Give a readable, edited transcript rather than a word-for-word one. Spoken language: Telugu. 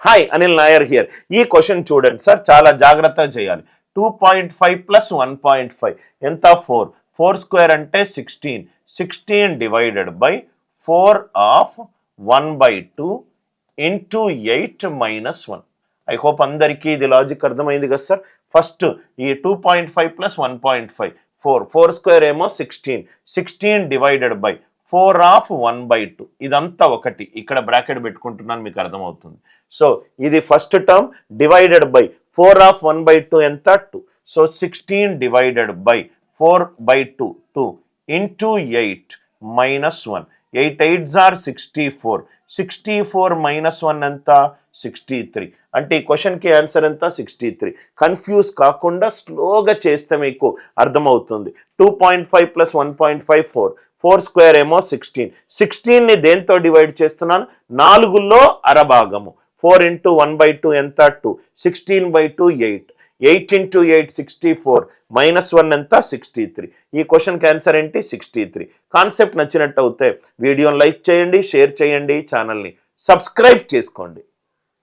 Hi Anil Nair here. ఈ క్వశ్చన్ చూడండి సార్, చాలా జాగ్రత్తగా చేయాలి. 2.5 ప్లస్ 1.5 ఎంత? 4. 4 స్క్వేర్ అంటే 16. 16 divided by 4 of 1/2 into 8 minus 1. I hope అందరికీ ఇది లాజిక్ అర్థమైంది కదా సార్. ఫస్ట్ ఈ 2.5 ప్లస్ 1.5 4 స్క్వేర్ ఏమో 16. 16 డివైడెడ్ బై 4 ఆఫ్ 1/2 ఇదంతా ఒకటి. ఇక్కడ బ్రాకెట్ పెట్టుకుంటున్నాను, మీకు అర్థమవుతుంది. సో ఇది first term divided by 4 of 1/2 ఎంత? 2. So 16 divided by 4/2 2 into 8 minus 1. 8 8s are 64. 64 minus 1 ఎంత? 63. అంటే ఈ క్వశ్చన్కి ఆన్సర్ ఎంత? 63. కన్ఫ్యూజ్ కాకుండా స్లోగా చేస్తే మీకు అర్థమవుతుంది. 2.5 ప్లస్ 1.5 4. 4 స్క్వేర్ ఏమో 16. 16ని దేంతో డివైడ్ చేస్తున్నాను? 4లో అరభాగము. 4 ఇంటూ 1/2 ఎంత? 2. 16/2 8. 8 ఇంటూ 8 64 మైనస్ 1 ఎంత? 63. ఈ క్వశ్చన్కి ఆన్సర్ ఏంటి? 63. కాన్సెప్ట్ నచ్చినట్టు అయితే వీడియోని లైక్ చేయండి, షేర్ చేయండి, ఛానల్ని సబ్స్క్రైబ్ చేసుకోండి.